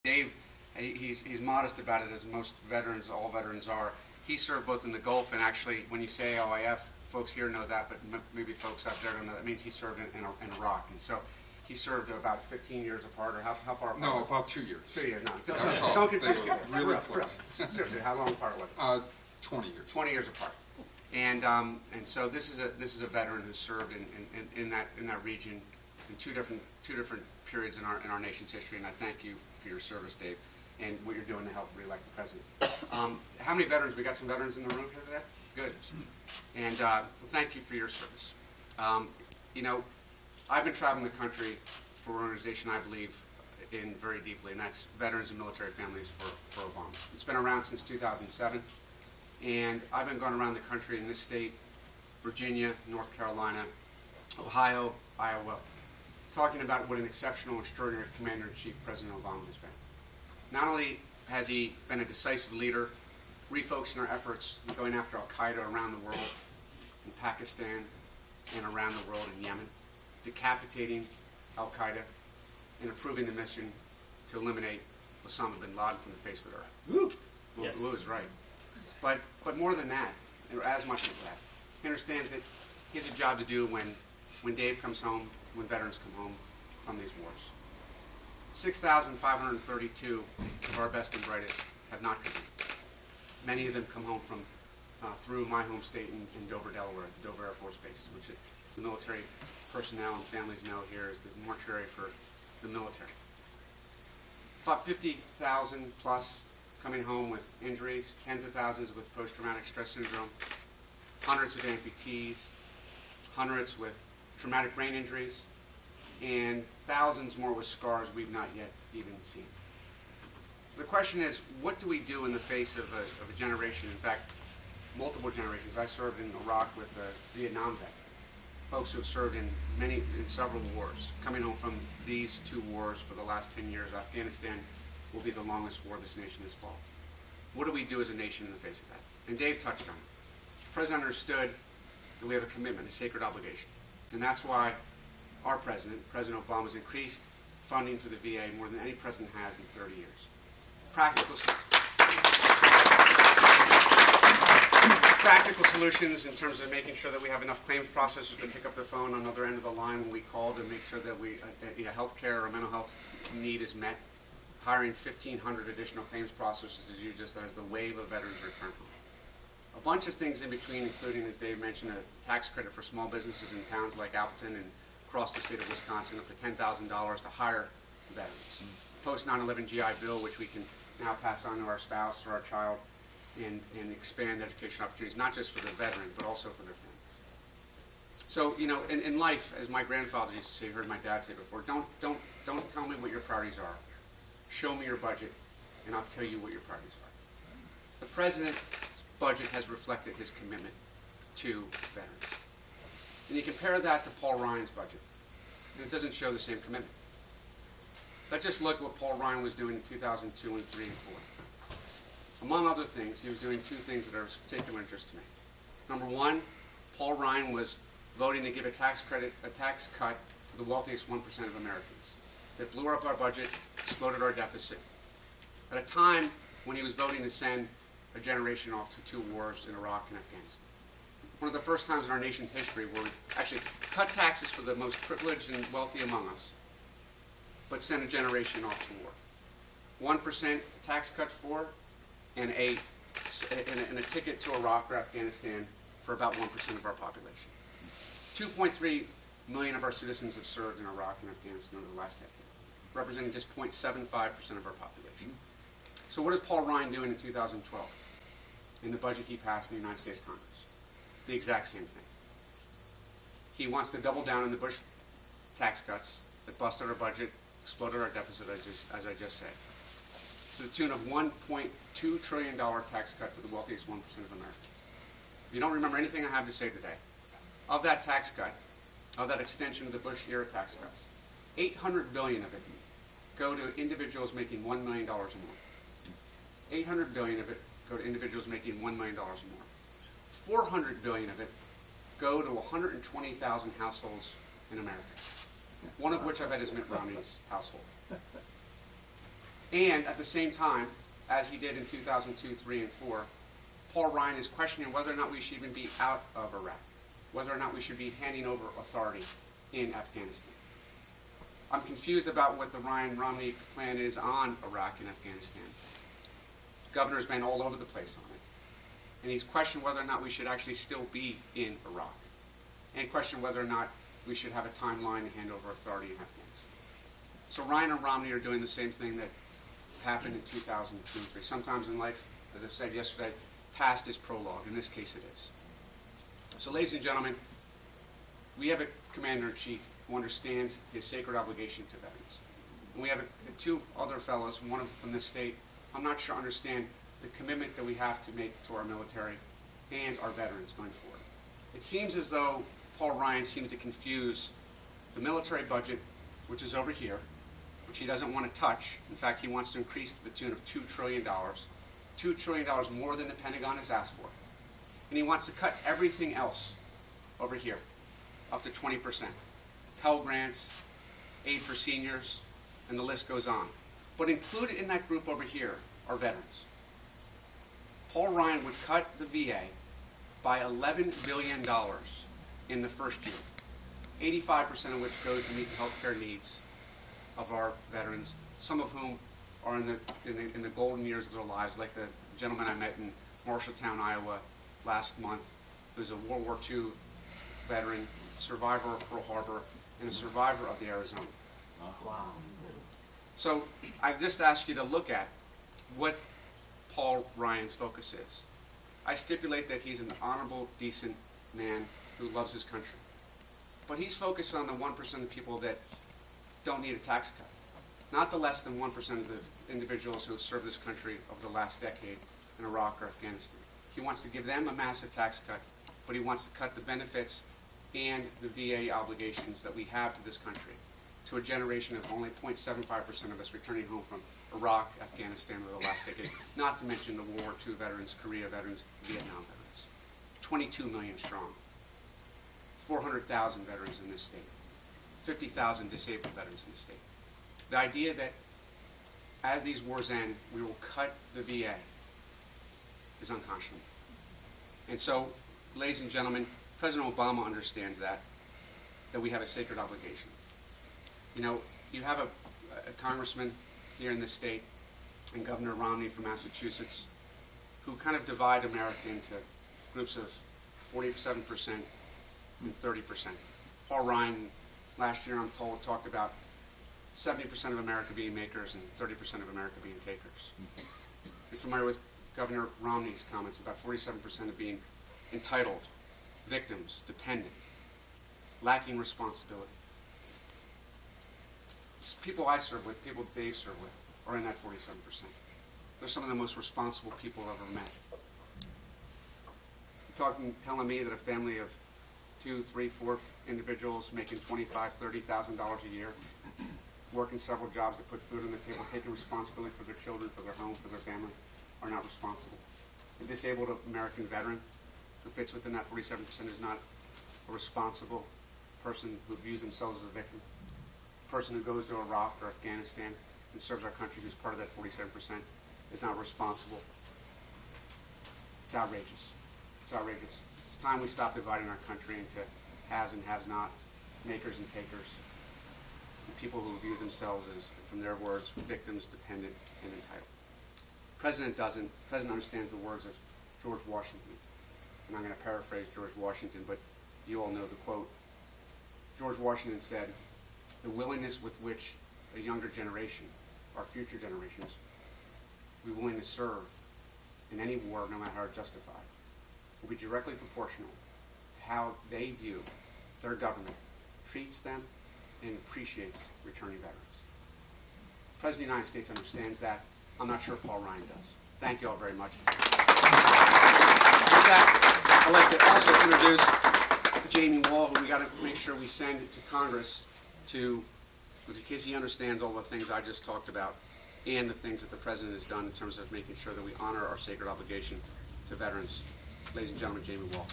Dave, he's modest about it, as most veterans, all veterans are. He served both in the Gulf and actually, when you say OIF, folks here know that, but maybe folks out there don't know that. It means he served in Iraq. And so he served about 15 years apart, or how far apart? No, about 2 years. 2 years, no. Don't confuse me. really close. Seriously, how long apart was it? 20 years. 20 years apart. And so this is a veteran who served in that region in two different periods in our nation's history, and I thank you for your service, Dave, and what you're doing to help re-elect the president. How many veterans? We got some veterans in the room here today? Good. And well, thank you for your service. You know, I've been traveling the country for an organization I believe in very deeply, and that's Veterans and Military Families for Obama. It's been around since 2007, and I've been going around the country in this state, Virginia, North Carolina, Ohio, Iowa, talking about what an exceptional, extraordinary Commander-in-Chief President Obama has been. Not only has he been a decisive leader, refocusing our efforts in going after al-Qaeda around the world, in Pakistan and around the world in Yemen, decapitating al-Qaeda and approving the mission to eliminate Osama bin Laden from the face of the earth. Woo! Yes. Woo is right. But more than that, or as much as that, he understands that he has a job to do when Dave comes home, when veterans come home from these wars. 6,532 of our best and brightest have not come home. Many of them come home from through my home state in Dover, Delaware, the Dover Air Force Base, which is the military personnel and families know here is the mortuary for the military. About 50,000 plus coming home with injuries, tens of thousands with post-traumatic stress syndrome, hundreds of amputees, hundreds with traumatic brain injuries, and thousands more with scars we've not yet even seen. So the question is, what do we do in the face of a generation, in fact, multiple generations? I served in Iraq with a Vietnam vet, folks who have served in several wars. Coming home from these two wars for the last 10 years, Afghanistan will be the longest war this nation has fought. What do we do as a nation in the face of that? And Dave touched on it. The President understood that we have a commitment, a sacred obligation. And that's why our President Obama, has increased funding for the VA more than any president has in 30 years. Practical solutions in terms of making sure that we have enough claims processors to pick up the phone on the other end of the line when we call to make sure that health care or mental health need is met. Hiring 1,500 additional claims processors to do just as the wave of veterans return home. A bunch of things in between, including, as Dave mentioned, a tax credit for small businesses in towns like Appleton and across the state of Wisconsin, up to $10,000 to hire veterans. Post 9/11 GI Bill, which we can now pass on to our spouse or our child, and expand education opportunities, not just for the veterans, but also for their families. So, you know, in life, as my grandfather used to say, heard my dad say before, don't tell me what your priorities are. Show me your budget, and I'll tell you what your priorities are. The President's budget has reflected his commitment to veterans. And you compare that to Paul Ryan's budget, and it doesn't show the same commitment. Let's just look at what Paul Ryan was doing in 2002 and 3 and 4. Among other things, he was doing two things that are of particular interest to me. Number one, Paul Ryan was voting to give a tax cut to the wealthiest 1% of Americans. That blew up our budget, exploded our deficit. At a time when he was voting to send a generation off to 2 wars in Iraq and Afghanistan. One of the first times in our nation's history where we actually cut taxes for the most privileged and wealthy among us, but sent a generation off to war. 1% tax cut for, and a ticket to Iraq or Afghanistan for about 1% of our population. 2.3 million of our citizens have served in Iraq and Afghanistan over the last decade, representing just 0.75% of our population. So what is Paul Ryan doing in 2012 in the budget he passed in the United States Congress? The exact same thing. He wants to double down on the Bush tax cuts that busted our budget, exploded our deficit, as I just said, to the tune of $1.2 trillion tax cut for the wealthiest 1% of Americans. If you don't remember anything I have to say today, of that tax cut, of that extension of the Bush-era tax cuts, $800 billion of it go to individuals making $1 million or more. $800 billion of it go to individuals making $1 million or more. $400 billion of it go to 120,000 households in America, one of which I bet is Mitt Romney's household. And at the same time, as he did in 2002, 3, and 4, Paul Ryan is questioning whether or not we should even be out of Iraq, whether or not we should be handing over authority in Afghanistan. I'm confused about what the Ryan-Romney plan is on Iraq and Afghanistan. The governor's been all over the place on it. And he's questioned whether or not we should actually still be in Iraq, and questioned whether or not we should have a timeline to hand over authority in Afghanistan. So Ryan and Romney are doing the same thing that happened in 2003. Sometimes in life, as I said yesterday, past is prologue. In this case, it is. So, ladies and gentlemen, we have a commander-in-chief who understands his sacred obligation to veterans. And we have two other fellows, one from this state, I'm not sure understand the commitment that we have to make to our military and our veterans going forward. It seems as though Paul Ryan seems to confuse the military budget, which is over here, which he doesn't want to touch. In fact, he wants to increase to the tune of $2 trillion. $2 trillion more than the Pentagon has asked for. And he wants to cut everything else over here, up to 20%. Pell Grants, aid for seniors, and the list goes on. But included in that group over here are veterans. Paul Ryan would cut the VA by $11 billion in the first year, 85% of which goes to meet the health care needs of our veterans, some of whom are in the golden years of their lives, like the gentleman I met in Marshalltown, Iowa last month, who's a World War II veteran, survivor of Pearl Harbor, and a survivor of the Arizona. Wow. So I just ask you to look at what Paul Ryan's focus is. I stipulate that he's an honorable, decent man who loves his country. But he's focused on the 1% of people that don't need a tax cut. Not the less than 1% of the individuals who have served this country over the last decade in Iraq or Afghanistan. He wants to give them a massive tax cut, but he wants to cut the benefits and the VA obligations that we have to this country to a generation of only 0.75% of us returning home from Iraq, Afghanistan over the last decade, not to mention the World War II veterans, Korea veterans, Vietnam veterans. 22 million strong. 400,000 veterans in this state. 50,000 disabled veterans in the state. The idea that as these wars end, we will cut the VA is unconscionable. And so, ladies and gentlemen, President Obama understands that we have a sacred obligation. You know, you have a congressman here in this state and Governor Romney from Massachusetts who kind of divide America into groups of 47% and 30%. Paul Ryan, last year I'm told, talked about 70% of America being makers and 30% of America being takers. You're familiar with Governor Romney's comments about 47% of being entitled, victims, dependent, lacking responsibility. It's people I serve with, people Dave served with, are in that 47%. They're some of the most responsible people I've ever met. Telling me that a family of 2, 3, 4 individuals making $25,000, $30,000 a year, working several jobs to put food on the table, taking responsibility for their children, for their home, for their family, are not responsible. A disabled American veteran who fits within that 47% is not a responsible person who views themselves as a victim. A person who goes to Iraq or Afghanistan and serves our country who's part of that 47% is not responsible. It's outrageous. It's outrageous. It's time we stop dividing our country into haves and have-nots, makers and takers, and people who view themselves as, from their words, victims, dependent, and entitled. The President doesn't. The President understands the words of George Washington. And I'm going to paraphrase George Washington, but you all know the quote. George Washington said, "The willingness with which a younger generation, our future generations, will be willing to serve in any war, no matter how justified, will be directly proportional to how they view their government, treats them, and appreciates returning veterans." The President of the United States understands that. I'm not sure Paul Ryan does. Thank you all very much. With that, I'd like to also introduce Jamie Wall, who we got to make sure we send to Congress because he understands all the things I just talked about and the things that the President has done in terms of making sure that we honor our sacred obligation to veterans. Ladies and gentlemen, Jamie Wall.